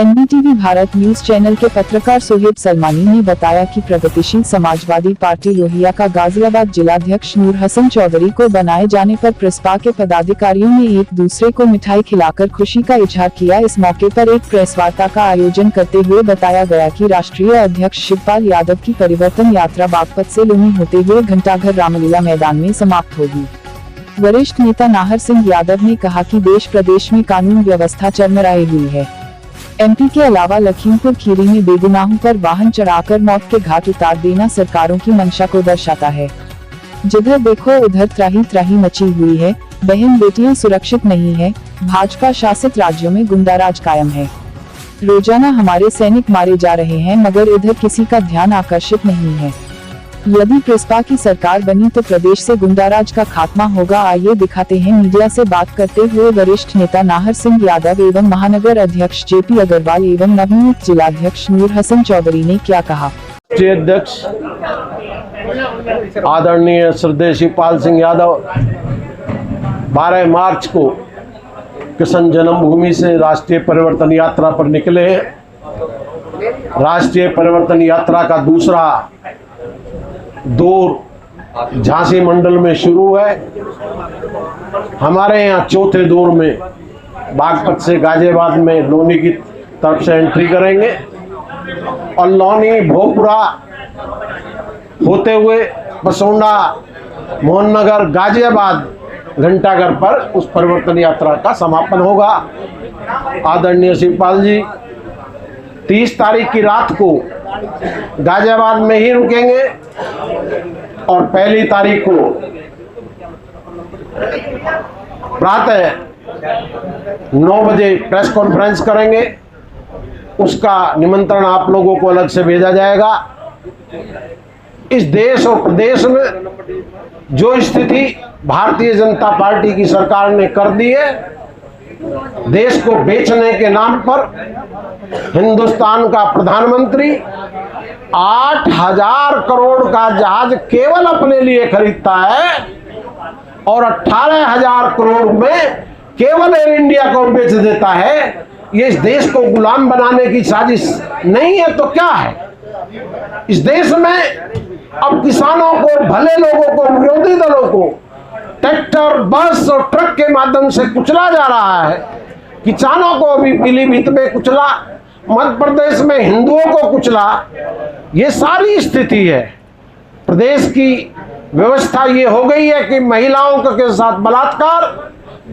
NDTV Bharat news channel के पत्रकार सोहेब सलमानी ने बताया कि प्रगतिशील समाजवादी पार्टी लोहिया का गाजियाबाद जिलाध्यक्ष नूर हसन चौधरी को बनाए जाने पर प्रसपा के पदाधिकारियों ने एक दूसरे को मिठाई खिलाकर खुशी का इजहार किया। इस मौके पर एक प्रेस वार्ता का आयोजन करते हुए बताया गया कि राष्ट्रीय अध्यक्ष शिवपाल यादव की परिवर्तन यात्रा बागपत से लुनी होते हुए घंटाघर रामलीला मैदान में समाप्त होगी। वरिष्ठ नेता नाहर सिंह यादव ने कहा कि देश प्रदेश में कानून व्यवस्था चरमराई हुई है। एमपी के अलावा लखीमपुर खीरी में बेगुनाहों पर वाहन चढ़ाकर मौत के घाट उतार देना सरकारों की मंशा को दर्शाता है। जिधर देखो उधर त्राही त्राही मची हुई है, बहन बेटियां सुरक्षित नहीं है। भाजपा शासित राज्यों में गुंडाराज कायम है। रोजाना हमारे सैनिक मारे जा रहे हैं मगर इधर किसी का ध्यान आकर्षित नहीं है। यदि प्रसपा की सरकार बनी तो प्रदेश से गुंडाराज का खात्मा होगा। आइए दिखाते हैं मीडिया से बात करते हुए वरिष्ठ नेता नाहर सिंह यादव एवं महानगर अध्यक्ष जेपी अग्रवाल एवं नवनियुक्त जिलाध्यक्ष नूर हसन चौधरी ने क्या कहा। अध्यक्ष आदरणीय श्रद्धेय शिवपाल सिंह यादव 12 मार्च को किशन जन्मभूमि से राष्ट्रीय परिवर्तन यात्रा पर निकले हैं। राष्ट्रीय परिवर्तन यात्रा का दूसरा दौर झांसी मंडल में शुरू है। हमारे यहाँ चौथे दौर में बागपत से गाजियाबाद में लोनी की तरफ से एंट्री करेंगे और लोनी भोपुरा होते हुए बसोंडा मोहननगर गाजियाबाद घंटाघर पर उस परिवर्तन यात्रा का समापन होगा। आदरणीय शिवपाल जी 30 तारीख की रात को गाजियाबाद में ही रुकेंगे और 1 तारीख को प्रातः 9 बजे प्रेस कॉन्फ्रेंस करेंगे। उसका निमंत्रण आप लोगों को अलग से भेजा जाएगा। इस देश और प्रदेश में जो स्थिति भारतीय जनता पार्टी की सरकार ने कर दी है, देश को बेचने के नाम पर हिंदुस्तान का प्रधानमंत्री 8,000 करोड़ का जहाज केवल अपने लिए खरीदता है और 18,000 करोड़ में केवल एयर इंडिया को बेच देता है। ये इस देश को गुलाम बनाने की साजिश नहीं है तो क्या है। इस देश में अब किसानों को, भले लोगों को, विरोधी दलों को ट्रैक्टर, बस और ट्रक के माध्यम से कुचला जा रहा है। किसानों को भी पीलीभीत में कुचला, मध्य प्रदेश में हिंदुओं को कुचला। ये सारी स्थिति है। प्रदेश की व्यवस्था ये हो गई है कि महिलाओं के साथ बलात्कार,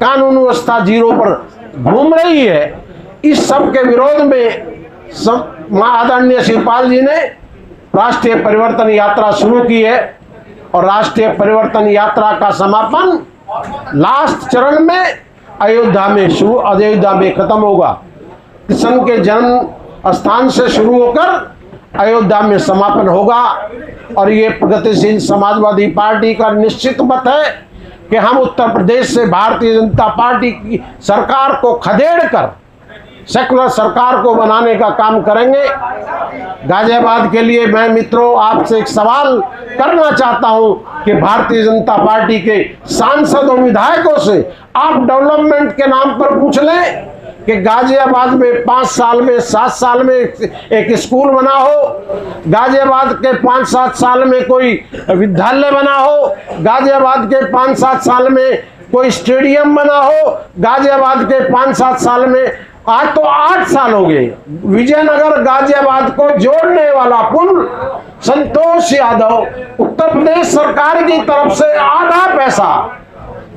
कानून व्यवस्था जीरो पर घूम रही है। इस सब के विरोध में आदरणीय शिवपाल जी ने राष्ट्रीय परिवर्तन यात्रा शुरू की है और राष्ट्रीय परिवर्तन यात्रा का समापन लास्ट चरण में अयोध्या में खत्म होगा। कृष्ण के जन्म स्थान से शुरू होकर अयोध्या में समापन होगा और ये प्रगतिशील समाजवादी पार्टी का निश्चित मत है कि हम उत्तर प्रदेश से भारतीय जनता पार्टी की सरकार को खदेड़कर सेकुलर सरकार को बनाने का काम करेंगे। गाजियाबाद के लिए मैं मित्रों आपसे एक सवाल करना चाहता हूं कि भारतीय जनता पार्टी के सांसद और विधायकों से आप डेवलपमेंट के नाम पर पूछ लें कि गाजियाबाद में 5 साल में 7 साल में एक स्कूल बना हो, गाजियाबाद के 5-7 साल में कोई विद्यालय बना हो, गाजियाबाद के 5-7 साल में कोई स्टेडियम बना हो, गाजियाबाद के 5-7 साल में आज तो 8 साल हो गए। विजयनगर गाजियाबाद को जोड़ने वाला पुल संतोष यादव उत्तर प्रदेश सरकार की तरफ से आधा पैसा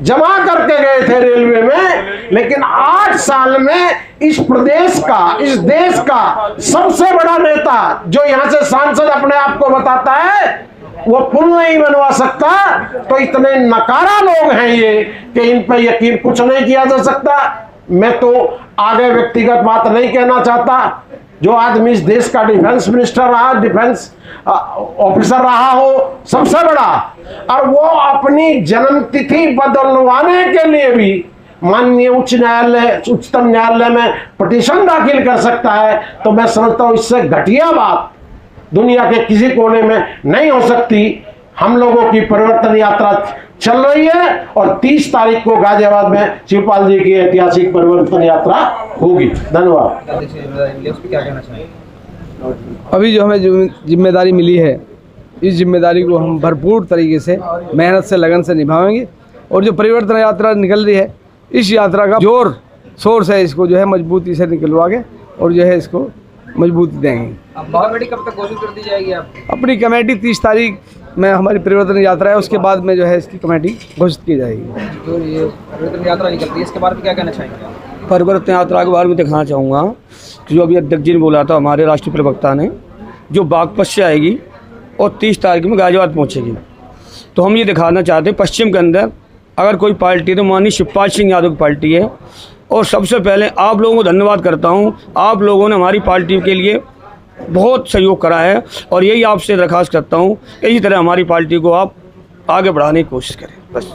जमा करके गए थे रेलवे में, लेकिन 8 साल में इस प्रदेश का, इस देश का सबसे बड़ा नेता जो यहाँ से सांसद अपने आप को बताता है वो पुल नहीं बनवा सकता। तो इतने नकारा लोग हैं ये कि इन पर यकीन कुछ नहीं किया जा सकता। मैं तो आगे व्यक्तिगत बात नहीं कहना चाहता। जो आदमी इस देश का डिफेंस मिनिस्टर रहा, डिफेंस ऑफिसर रहा हो सबसे बड़ा, और वो अपनी जन्मतिथि बदलवाने के लिए भी माननीय उच्चतम न्यायालय में पिटीशन दाखिल कर सकता है, तो मैं समझता हूँ इससे घटिया बात दुनिया के किसी कोने में नहीं हो सकती। हम लोगों की परिवर्तन यात्रा चल रही है और 30 तारीख को गाजियाबाद में शिवपाल जी की ऐतिहासिक परिवर्तन यात्रा होगी। धन्यवाद। क्या कहना चाहेंगे? अभी जो हमें जिम्मेदारी मिली है, इस जिम्मेदारी को हम भरपूर तरीके से मेहनत से लगन से निभाएंगे और जो परिवर्तन यात्रा निकल रही है, इस यात्रा का जोर शोर से इसको जो है मजबूती से निकलवाएंगे और जो है इसको मजबूती देंगे। अब कमेटी कब तक घोषित कर दी जाएगी? आप अपनी कमेटी 30 तारीख में हमारी परिवर्तन यात्रा है, उसके बाद में जो है इसकी कमेटी घोषित की जाएगी। जो ये परिवर्तन यात्रा निकलती है, इसके बारे में क्या कहना चाहेंगे आप? परिवर्तन यात्रा के बारे में दिखाना चाहूँगा कि जो अभी अध्यक्ष जी ने बोला था, हमारे राष्ट्रीय प्रवक्ता ने, जो बागपत से आएगी और 30 तारीख में गाजियाबाद पहुँचेगी। तो हम ये दिखाना चाहते हैं पश्चिम के अंदर अगर कोई पार्टी तो माननीय शिवपाल सिंह यादव की पार्टी है। और सबसे पहले आप लोगों को धन्यवाद करता हूँ, आप लोगों ने हमारी पार्टी के लिए बहुत सहयोग करा है और यही आपसे दरख्वास्त करता हूँ, इसी तरह हमारी पार्टी को आप आगे बढ़ाने की कोशिश करें। बस।